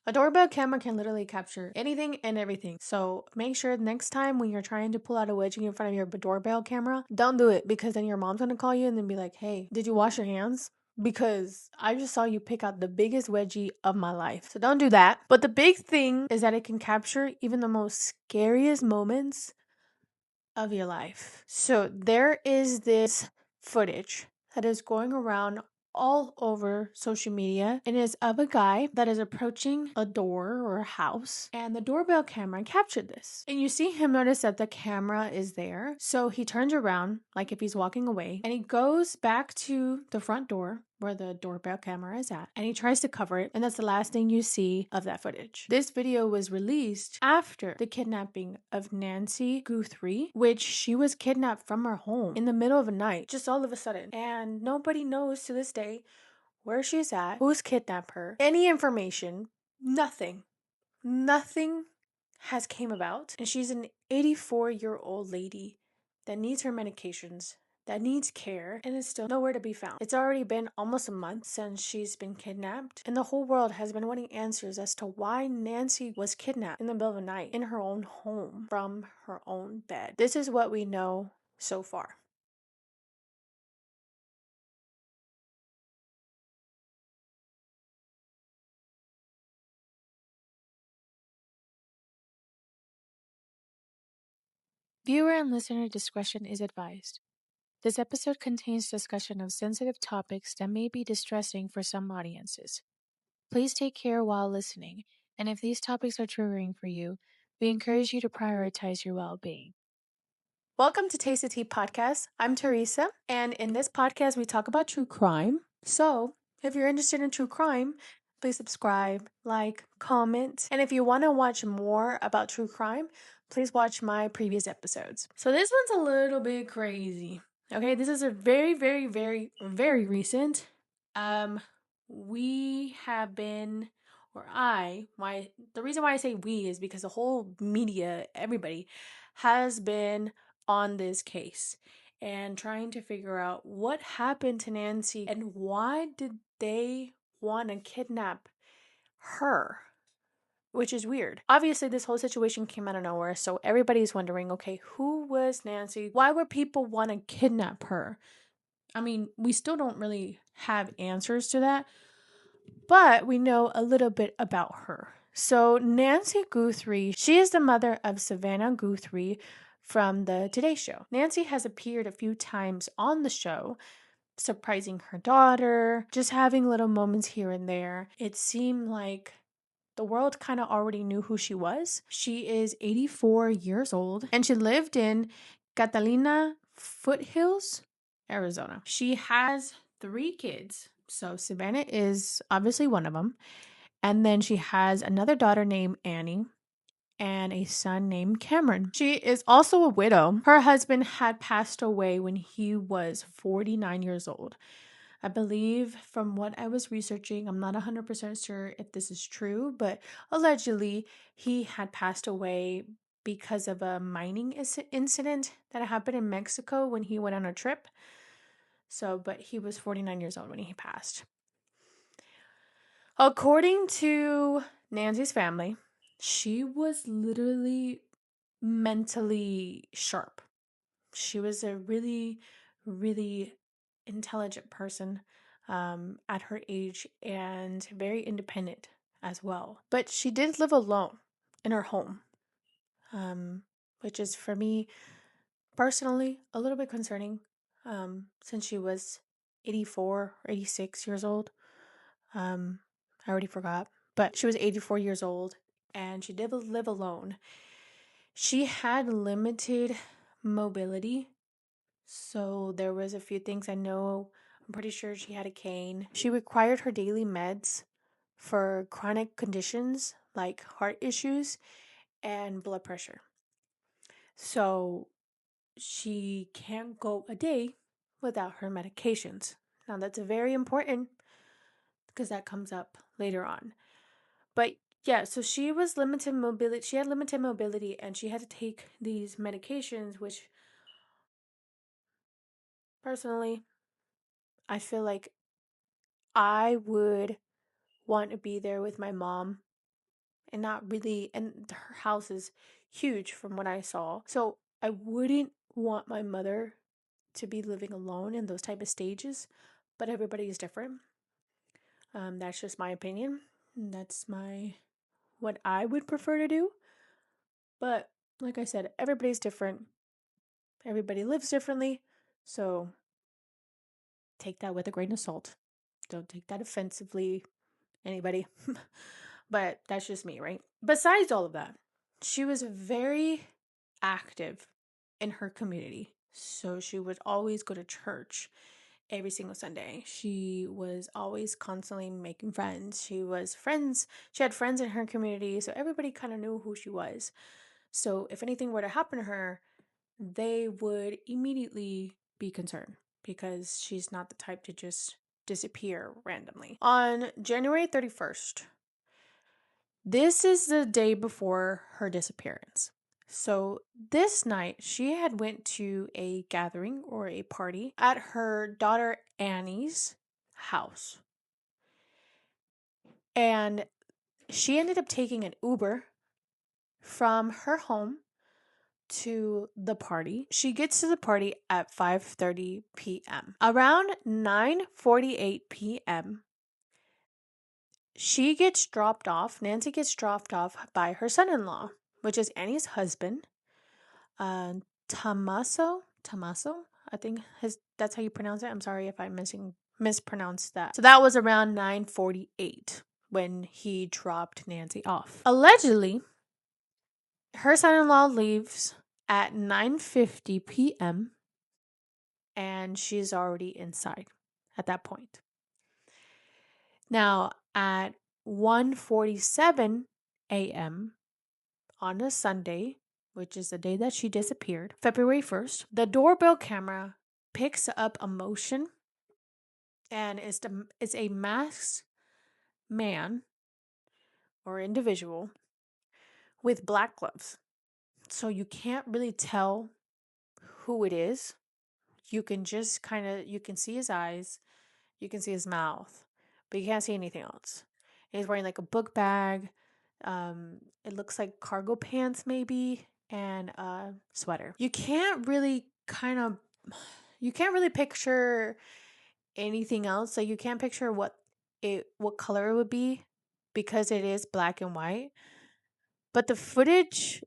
A doorbell camera can literally capture anything and everything. So make sure next time when you're trying to pull out a wedgie in front of your doorbell camera, don't do it, because then your mom's gonna call you and then be like, hey, did you wash your hands? Because I just saw you pick out the biggest wedgie of my life. So don't do that. But the big thing is that it can capture even the most scariest moments of your life. So there is this footage that is going around all over social media, and is of a guy that is approaching a door or a house, and the doorbell camera captured this. And you see him notice that the camera is there, so he turns around like if he's walking away, and he goes back to the front door where the doorbell camera is at, and he tries to cover it, and that's the last thing you see of that footage. This video was released after the kidnapping of Nancy Guthrie, which she was kidnapped from her home in the middle of the night, just all of a sudden, and nobody knows to this day where she's at, who's kidnapped her, any information, nothing has came about. And she's an 84-year-old lady that needs her medications, that needs care, and is still nowhere to be found. It's already been almost a month since she's been kidnapped, and the whole world has been wanting answers as to why Nancy was kidnapped in the middle of the night in her own home from her own bed. This is what we know so far. Viewer and listener discretion is advised. This episode contains discussion of sensitive topics that may be distressing for some audiences. Please take care while listening, and if these topics are triggering for you, we encourage you to prioritize your well being. Welcome to Taste the Tea Podcast. I'm Teresa, and in this podcast, we talk about true crime. So, if you're interested in true crime, please subscribe, like, comment, and if you want to watch more about true crime, please watch my previous episodes. So, this one's a little bit crazy. Okay, this is a very recent. We have been, or the reason why I say we is because the whole media, everybody, has been on this case and trying to figure out what happened to Nancy and why did they want to kidnap her, which is weird. Obviously, this whole situation came out of nowhere, so everybody's wondering, okay, who was Nancy? Why would people want to kidnap her? I mean, we still don't really have answers to that, but we know a little bit about her. So, Nancy Guthrie, she is the mother of Savannah Guthrie from the Today Show. Nancy has appeared a few times on the show, surprising her daughter, just having little moments here and there. It seemed like the world kind of already knew who she was. She is 84 years old, and she lived in Catalina Foothills, Arizona. She has 3 kids. So Savannah is obviously one of them. And then she has another daughter named Annie and a son named Cameron. She is also a widow. Her husband had passed away when he was 49 years old. I believe from what I was researching, I'm not 100% sure if this is true, but allegedly he had passed away because of a mining incident that happened in Mexico when he went on a trip. So, but he was 49 years old when he passed. According to Nancy's family, she was literally mentally sharp. She was a really intelligent person at her age and very independent as well. But she did live alone in her home, which is for me personally a little bit concerning since she was 84 or 86 years old. I already forgot, but she was 84 years old and she did live alone. She had limited mobility. So there was a few things I know. I'm pretty sure she had a cane. She required her daily meds for chronic conditions like heart issues and blood pressure. So she can't go a day without her medications. Now that's very important because that comes up later on. But yeah, so she was limited mobility. She had limited mobility and she had to take these medications, which personally, I feel like I would want to be there with my mom and not really, and her house is huge from what I saw. So I wouldn't want my mother to be living alone in those type of stages, but everybody is different. That's just my opinion. That's my what I would prefer to do. But like I said, everybody's different. Everybody lives differently. So take that with a grain of salt. Don't take that offensively, anybody. But that's just me, right? Besides all of that, she was very active in her community. So she would always go to church every single Sunday. She was always constantly making friends. She had friends in her community, so everybody kind of knew who she was. So if anything were to happen to her, they would immediately be concerned because she's not the type to just disappear randomly. On January 31st, this is the day before her disappearance. So this night she had went to a gathering or a party at her daughter Annie's house. And she ended up taking an Uber from her home to the party. She gets to the party at 5:30 p.m. Around 9:48 p.m., Nancy gets dropped off by her son-in-law, which is Annie's husband, uh, Tommaso, I think that's how you pronounce it. I'm sorry if I mispronounced that. So that was around 9:48 when he dropped Nancy off. Allegedly, her son-in-law leaves at 9:50 p.m. and she's already inside at that point. Now, at 1:47 a.m. on a Sunday, which is the day that she disappeared, February 1st, the doorbell camera picks up a motion, and it's a masked man or individual with black gloves. So you can't really tell who it is. You can just you can see his eyes, you can see his mouth, but you can't see anything else. He's wearing like a book bag. It looks like cargo pants maybe, and a sweater. You can't really picture anything else. So you can't picture what color it would be because it is black and white. But the footage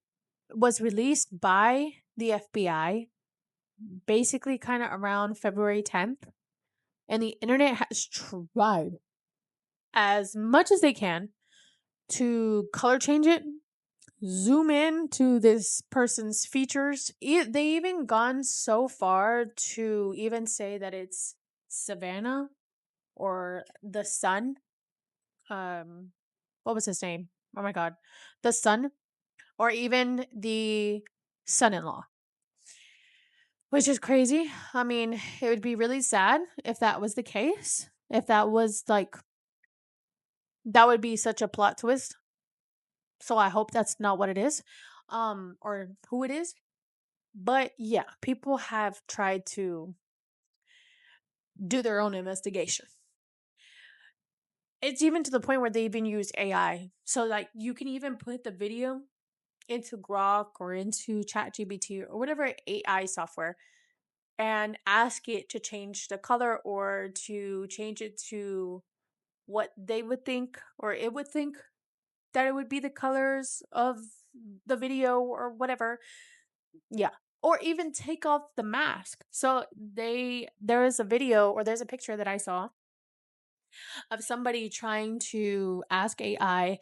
was released by the FBI basically kind of around February 10th. And the internet has tried as much as they can to color change it, zoom in to this person's features. They even gone so far to even say that it's Savannah or the son. What was his name? Oh my god. The son or even the son-in-law. Which is crazy. I mean, it would be really sad if that was the case. If that was that would be such a plot twist. So I hope that's not what it is. Or who it is. But yeah, people have tried to do their own investigation. It's even to the point where they even use AI. So like you can even put the video into Grok or into ChatGPT or whatever AI software and ask it to change the color or to change it to what they would think or it would think that it would be the colors of the video or whatever. Yeah. Or even take off the mask. So there is a video or there's a picture that I saw of somebody trying to ask AI.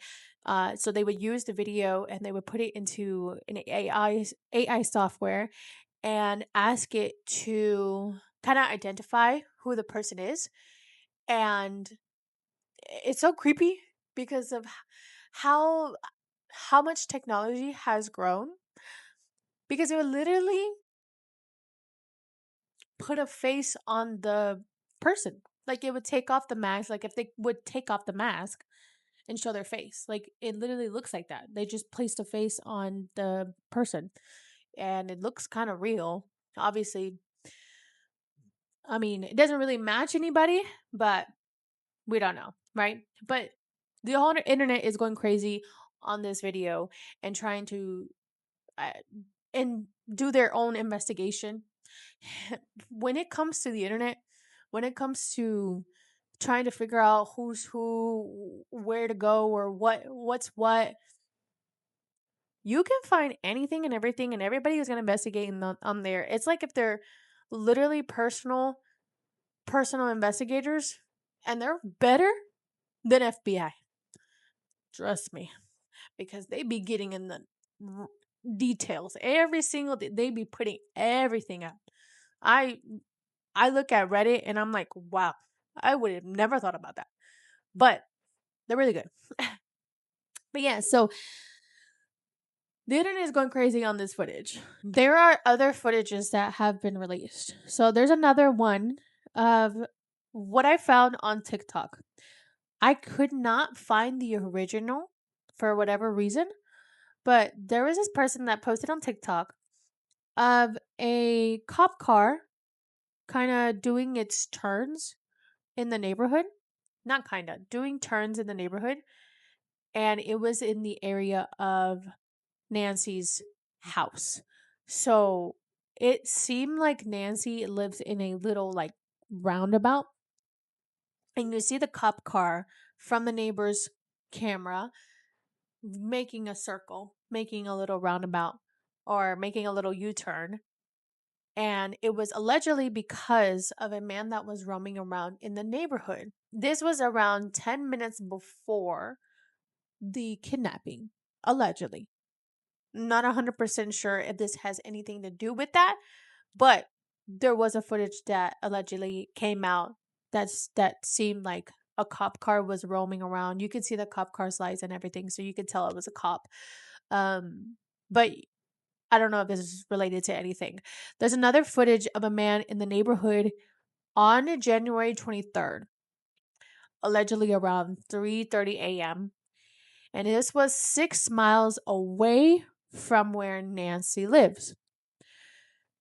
So they would use the video and they would put it into an AI software and ask it to kind of identify who the person is. And it's so creepy because of how how much technology has grown. Because it would literally put a face on the person. Like it would take off the mask. Like if they would take off the mask and show their face. Like it literally looks like that. They just placed a face on the person and it looks kind of real. Obviously, I mean, it doesn't really match anybody, but we don't know, right? But the whole internet is going crazy on this video and trying to uh, and do their own investigation. When it comes to the internet, when it comes to trying to figure out who's who, where to go, or what's what, you can find anything and everything, and everybody is going to investigate on there. It's like if they're literally personal investigators, and they're better than FBI. Trust me, because they be getting in the r- details every single day. They be putting everything up. I I look at Reddit and I'm like, wow, I would have never thought about that. But they're really good. But yeah, so the internet is going crazy on this footage. There are other footages that have been released. So there's another one of what I found on TikTok. I could not find the original for whatever reason, but there was this person that posted on TikTok of a cop car kind of doing its turns in the neighborhood. Not kind of, doing turns in the neighborhood. And it was in the area of Nancy's house. So it seemed like Nancy lives in a little like roundabout. And you see the cop car from the neighbor's camera making a circle, making a little roundabout, or making a little U turn. And it was allegedly because of a man that was roaming around in the neighborhood. This was around 10 minutes before the kidnapping, allegedly. Not 100% sure if this has anything to do with that, but there was a footage that allegedly came out that seemed like a cop car was roaming around. You could see the cop car's lights and everything, so you could tell it was a cop. But I don't know if this is related to anything. There's another footage of a man in the neighborhood on January 23rd, allegedly around 3:30 a.m. And this was 6 miles away from where Nancy lives.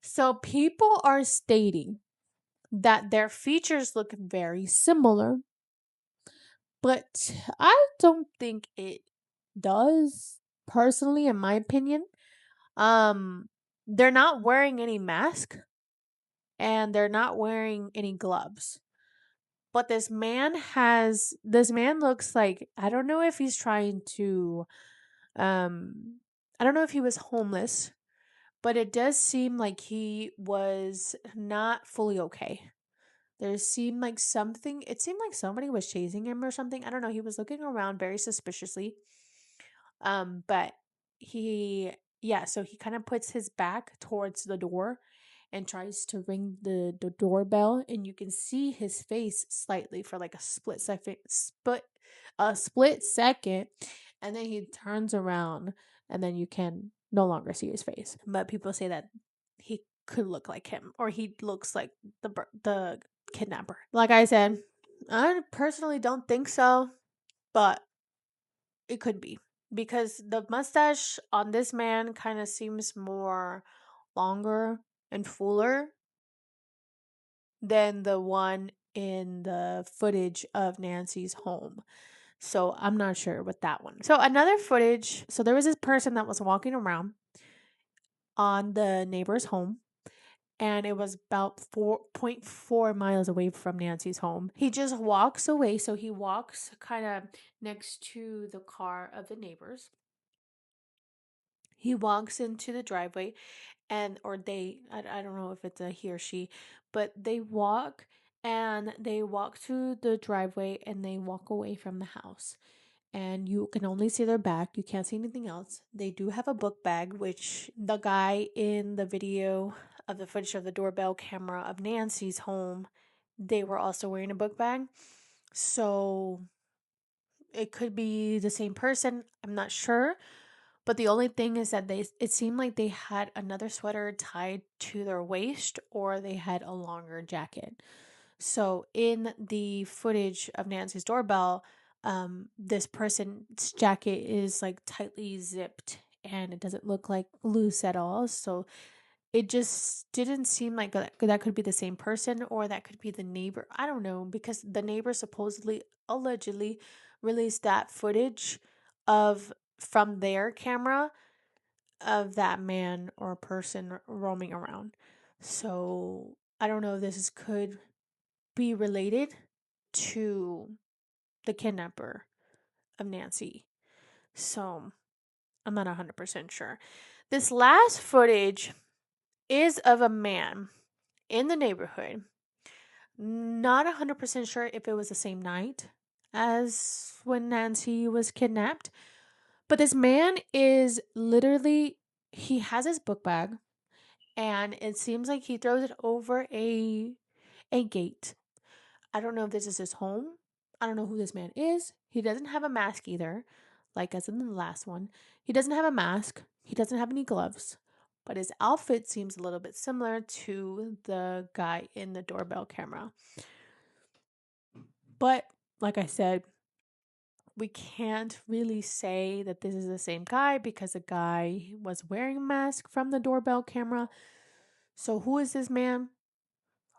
So people are stating that their features look very similar, but I don't think it does, personally, in my opinion. Um they're not wearing any mask and they're not wearing any gloves. But this man looks like, I don't know if he's trying to I don't know if he was homeless, but it does seem like he was not fully okay. It seemed like somebody was chasing him or something. I don't know. He was looking around very suspiciously. But yeah, so he kind of puts his back towards the door and tries to ring the doorbell, and you can see his face slightly for like a split second, and then he turns around, and then you can no longer see his face. But people say that he could look like him, or he looks like the kidnapper. Like I said, I personally don't think so, but it could be, because the mustache on this man kind of seems more longer and fuller than the one in the footage of Nancy's home. So I'm not sure with that one. So another footage, so there was this person that was walking around on the neighbor's home, and it was about 4.4 miles away from Nancy's home. He just walks away, so he walks kind of next to the car of the neighbors. He walks into the driveway, and or I don't know if it's a he or she, but they walk through the driveway and they walk away from the house, and you can only see their back. You can't see anything else. They do have a book bag, which the guy in the video of the footage of the doorbell camera of Nancy's home, they were also wearing a book bag. So it could be the same person. I'm not sure. But the only thing is that it seemed like they had another sweater tied to their waist, or they had a longer jacket. So in the footage of Nancy's doorbell, this person's jacket is like tightly zipped and it doesn't look like loose at all. So it just didn't seem like that could be the same person, or that could be the neighbor. I don't know, because the neighbor supposedly, allegedly, released that footage of from their camera of that man or person roaming around. So I don't know if could be related to the kidnapper of Nancy. So I'm not 100% sure. This last footage is of a man in the neighborhood. Not 100% sure if it was the same night as when Nancy was kidnapped. But this man is literally, he has his book bag, and it seems like he throws it over a gate. I don't know if this is his home. I don't know who this man is. He doesn't have a mask either, like as in the last one. He doesn't have a mask. He doesn't have any gloves. But his outfit seems a little bit similar to the guy in the doorbell camera. But like I said, we can't really say that this is the same guy because the guy was wearing a mask from the doorbell camera. So who is this man?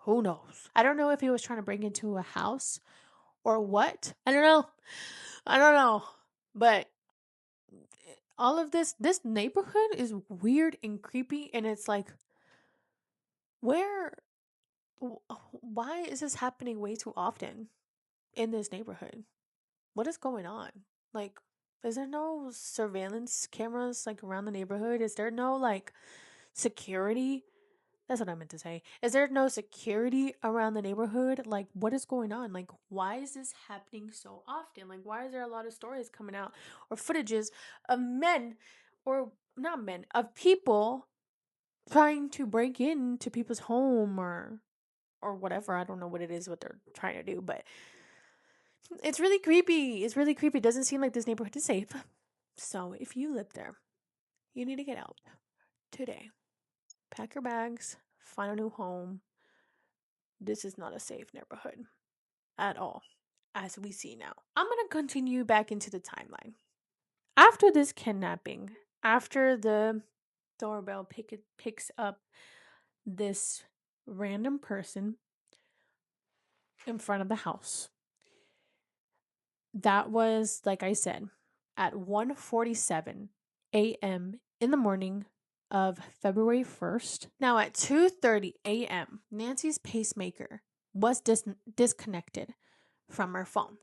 Who knows? I don't know if he was trying to break into a house or what. I don't know. I don't know. But all of this neighborhood is weird and creepy, and it's like, where why is this happening way too often in this neighborhood? What is going on? Like, is there no surveillance cameras like around the neighborhood? Is there no like security? That's what I meant to say. Is there no security around the neighborhood? Like, what is going on? Like, why is this happening so often? Like, why is there a lot of stories coming out or footages of men, or not men, of people trying to break into people's home or whatever. I don't know what it is, what they're trying to do, but it's really creepy. It's really creepy. It doesn't seem like this neighborhood is safe. So if you live there, you need to get out today. Pack your bags, find a new home. This is not a safe neighborhood at all, as we see now. I'm going to continue back into the timeline. After this kidnapping, after the doorbell picks up this random person in front of the house. That was, like I said, at 1:47 a.m. in the morning of February 1st. Now at 2:30 a.m., Nancy's pacemaker was disconnected from her phone.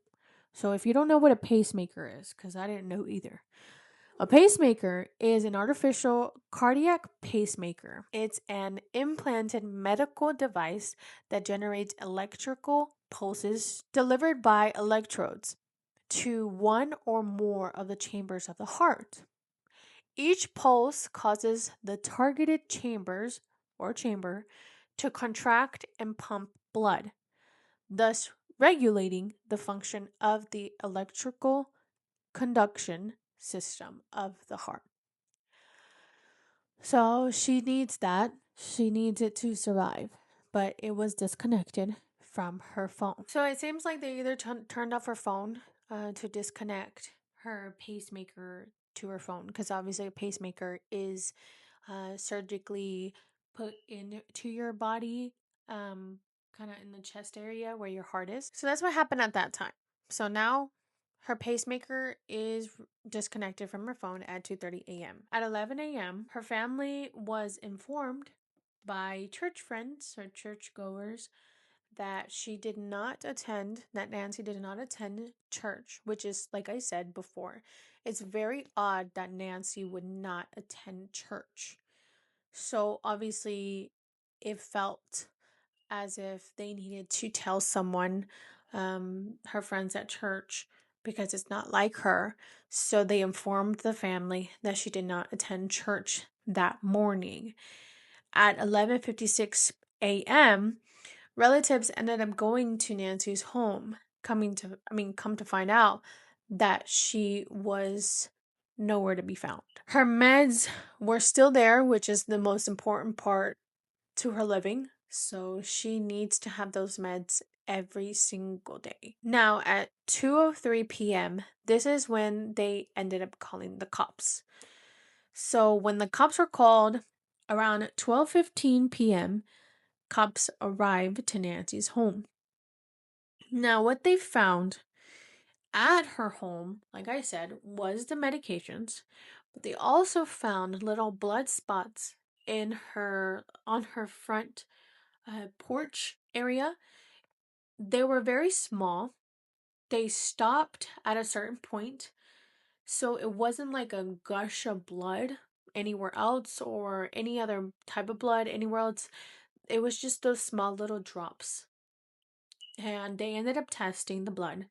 So if you don't know what a pacemaker is, because I didn't know either, a pacemaker is an artificial cardiac pacemaker. It's an implanted medical device that generates electrical pulses delivered by electrodes to one or more of the chambers of the heart. Each pulse causes the targeted chamber to contract and pump blood, thus regulating the function of the electrical conduction system of the heart. So she needs that. She needs it to survive. But it was disconnected from her phone. So it seems like they either turned off her phone to disconnect her pacemaker to her phone. Because obviously a pacemaker is surgically put into your body, kind of in the chest area where your heart is. So that's what happened at that time. So now her pacemaker is disconnected from her phone at 2:30 a.m. At 11 a.m., her family was informed by church friends or churchgoers that Nancy did not attend church, which is, like I said before, it's very odd that Nancy would not attend church. So obviously it felt as if they needed to tell someone, her friends at church, because it's not like her. So they informed the family that she did not attend church that morning. At 11:56 a.m., relatives ended up going to Nancy's home, come to find out that she was nowhere to be found. Her meds were still there, which is the most important part to her living. So she needs to have those meds every single day. Now at 2:03 p.m., this is when they ended up calling the cops. So when the cops were called around 12:15 p.m., cops arrived to Nancy's home. Now what they found at her home, like I said, was the medications, but they also found little blood spots in her on her front porch area. They were very small. They stopped at a certain point, so it wasn't like a gush of blood anywhere else or any other type of blood anywhere else. It was just those small little drops. And they ended up testing the blood,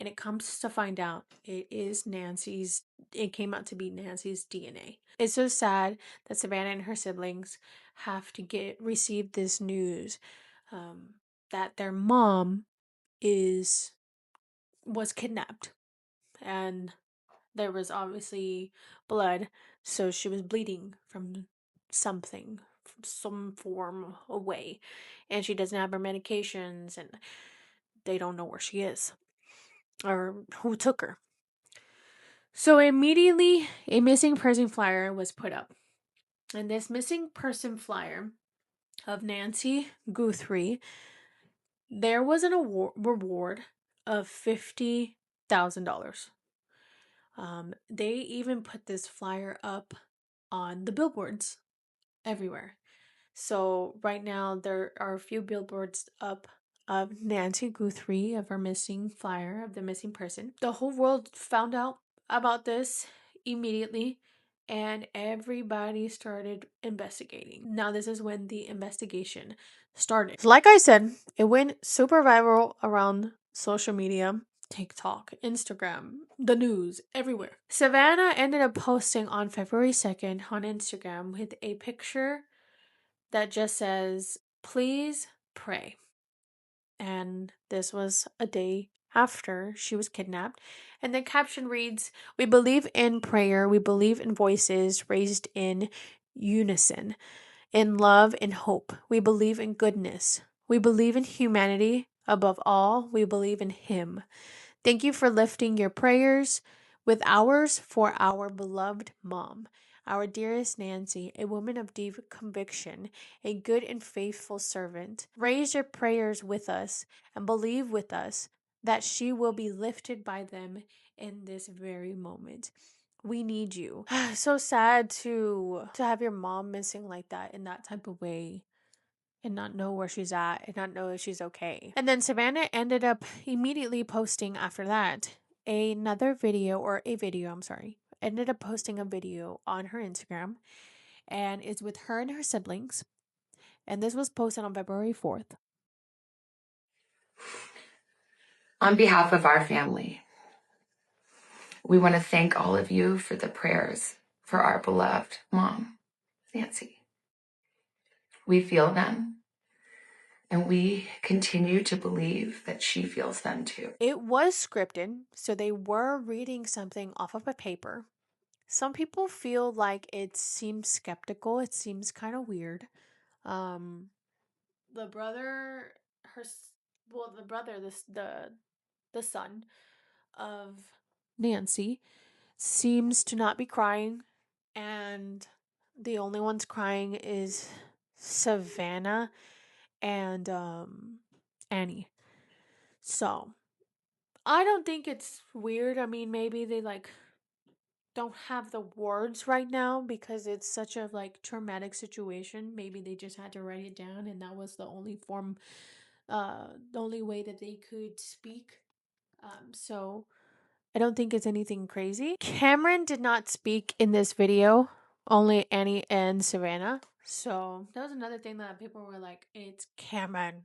and it comes to find out it came out to be Nancy's DNA. It's so sad that Savannah and her siblings have to receive this news, that their mom is was kidnapped, and there was obviously blood, so she was bleeding from something, from some form away, and she doesn't have her medications, and they don't know where she is or who took her. So immediately, a missing person flyer was put up. And this missing person flyer of Nancy Guthrie, there was an reward of $50,000. They even put this flyer up on the billboards everywhere. So right now there are a few billboards up of Nancy Guthrie, of her missing flyer, of the missing person. The whole world found out about this immediately, and everybody started investigating. Now this is when the investigation started. Like I said, it went super viral around social media. TikTok, Instagram, the news, everywhere. Savannah ended up posting on February 2nd on Instagram with a picture that just says, "Please pray." And this was a day after she was kidnapped. And the caption reads, "We believe in prayer. We believe in voices raised in unison, in love and hope. We believe in goodness. We believe in humanity. Above all, we believe in Him. Thank you for lifting your prayers with ours for our beloved mom, our dearest Nancy, a woman of deep conviction, a good and faithful servant. Raise your prayers with us and believe with us that she will be lifted by them in this very moment. We need you." So sad to have your mom missing like that in that type of way, and not know where she's at and not know if she's okay. And then Savannah ended up immediately posting after that ended up posting a video on her Instagram, and it's with her and her siblings. And this was posted on February 4th. On behalf of our family, we want to thank all of you for the prayers for our beloved mom, Nancy. We feel them, and we continue to believe that she feels them too. It was scripted, so they were reading something off of a paper. Some people feel like it seems skeptical. It seems kind of weird. The brother, the brother, the son of Nancy, seems to not be crying, and the only ones crying is Savannah and Annie. So I don't think it's weird. I mean, maybe they like don't have the words right now because it's such a like traumatic situation. Maybe they just had to write it down, and that was the only the only way that they could speak. So I don't think it's anything crazy. Cameron did not speak in this video, only Annie and Savannah. So that was another thing that people were like, "It's Cameron."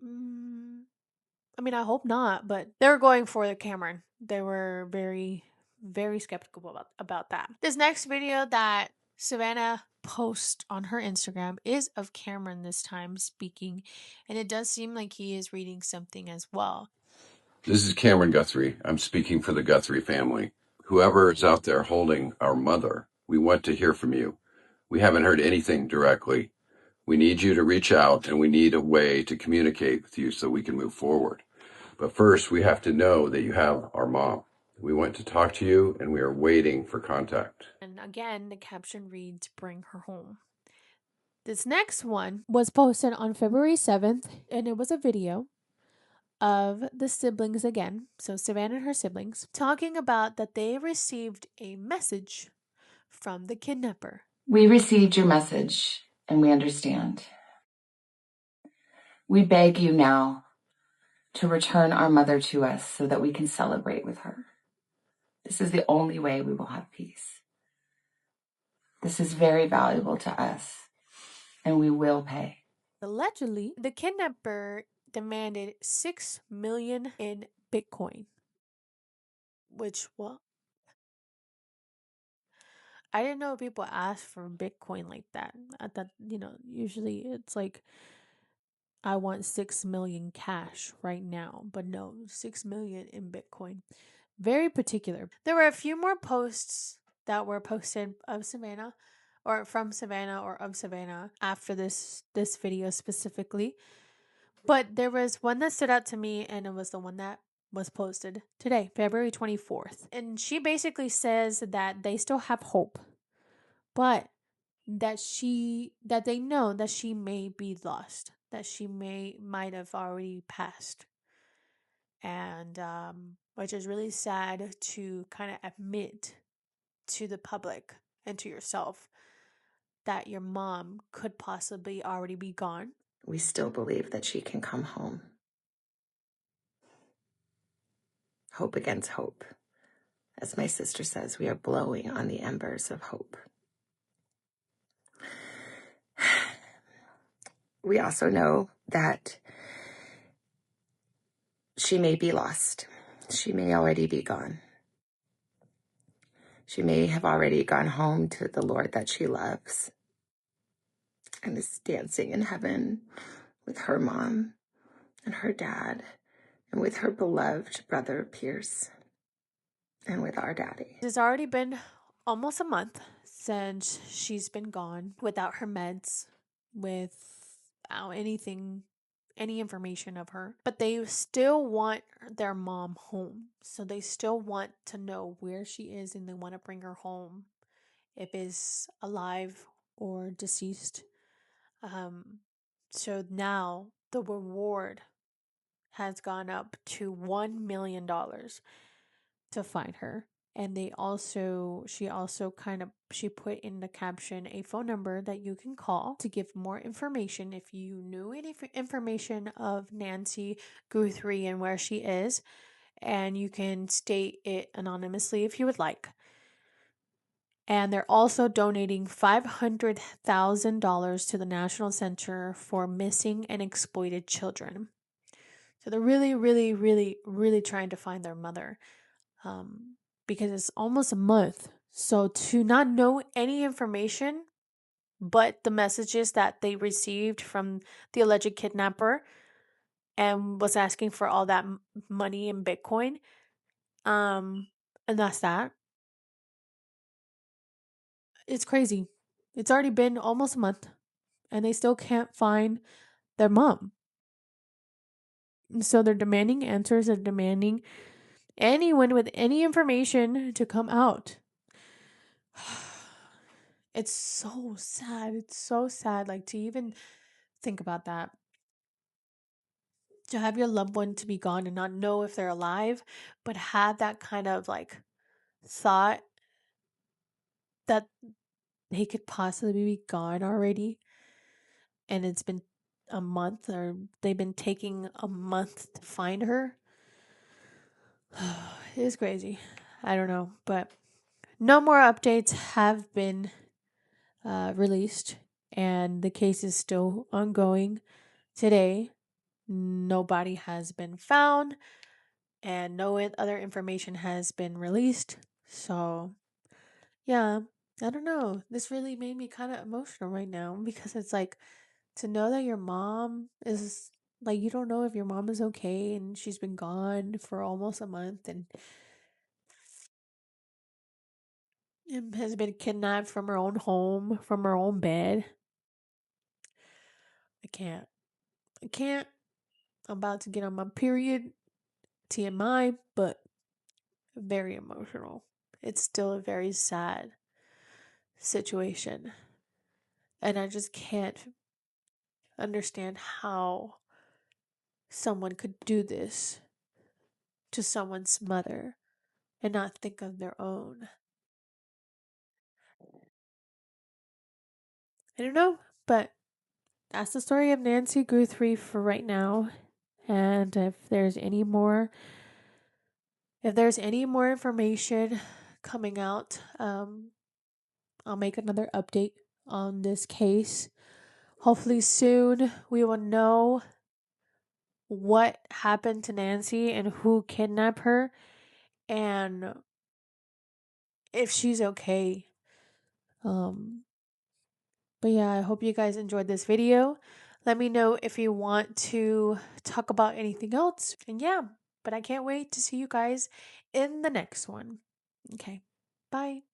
I mean, I hope not, but they were going for the Cameron. They were very, very skeptical about that. This next video that Savannah posts on her Instagram is of Cameron this time speaking, and it does seem like he is reading something as well. This is Cameron Guthrie. I'm speaking for the Guthrie family. Whoever is out there holding our mother, we want to hear from you. We haven't heard anything directly. We need you to reach out, and we need a way to communicate with you so we can move forward. But first, we have to know that you have our mom. We want to talk to you, and we are waiting for contact. And again, the caption reads, "Bring her home." This next one was posted on February 7th, and it was a video of the siblings again, so Savannah and her siblings, talking about that they received a message from the kidnapper. We received your message and we understand. We beg you now to return our mother to us so that we can celebrate with her. This is the only way we will have peace. This is very valuable to us, and we will pay. Allegedly, the kidnapper demanded 6 million in Bitcoin, which, well, I didn't know people ask for Bitcoin like that. I thought, usually it's like, I want 6 million cash right now, but no, 6 million in Bitcoin. Very particular. There were a few more posts that were posted of Savannah or from Savannah or of Savannah after this video specifically. But there was one that stood out to me, and it was the one that was posted today, February 24th. And she basically says that they still have hope, but that they know that she may be lost, that she might have already passed. And which is really sad to kind of admit to the public and to yourself that your mom could possibly already be gone. We still believe that she can come home. Hope against hope. As my sister says, we are blowing on the embers of hope. We also know that she may be lost. She may already be gone. She may have already gone home to the Lord that she loves and is dancing in heaven with her mom and her dad and with her beloved brother Pierce and with our daddy. It's already been almost a month since she's been gone without her meds, without any information of her. But they still want their mom home. So they still want to know where she is, and they want to bring her home, if is alive or deceased. So now the reward has gone up to $1 million to find her. And she put in the caption a phone number that you can call to give more information if you knew any information of Nancy Guthrie and where she is. And you can state it anonymously if you would like. And they're also donating $500,000 to the National Center for Missing and Exploited Children. So they're really, really, really, really trying to find their mother. Because it's almost a month. So to not know any information but the messages that they received from the alleged kidnapper and was asking for all that money in Bitcoin, and that's that. It's crazy. It's already been almost a month and they still can't find their mom. So they're demanding answers. They're demanding anyone with any information to come out. It's so sad. It's so sad. Like, to even think about that. To have your loved one to be gone and not know if they're alive, but have that kind of like thought that they could possibly be gone already. And it's been a month, or they've been taking a month to find her. It's crazy. I don't know. But no more updates have been released, and the case is still ongoing today. Nobody has been found, and no other information has been released. So, yeah, I don't know. This really made me kind of emotional right now, because it's like, to know that your mom is, like, you don't know if your mom is okay, and she's been gone for almost a month, and has been kidnapped from her own home, from her own bed. I can't. I can't. I'm about to get on my period, TMI, but very emotional. It's still a very sad situation. And I just can't understand how someone could do this to someone's mother and not think of their own. I don't know, but that's the story of Nancy Guthrie for right now. And if there's any more information coming out, I'll make another update on this case. Hopefully soon we will know what happened to Nancy and who kidnapped her and if she's okay. But yeah, I hope you guys enjoyed this video. Let me know if you want to talk about anything else. And yeah, but I can't wait to see you guys in the next one. Okay, bye.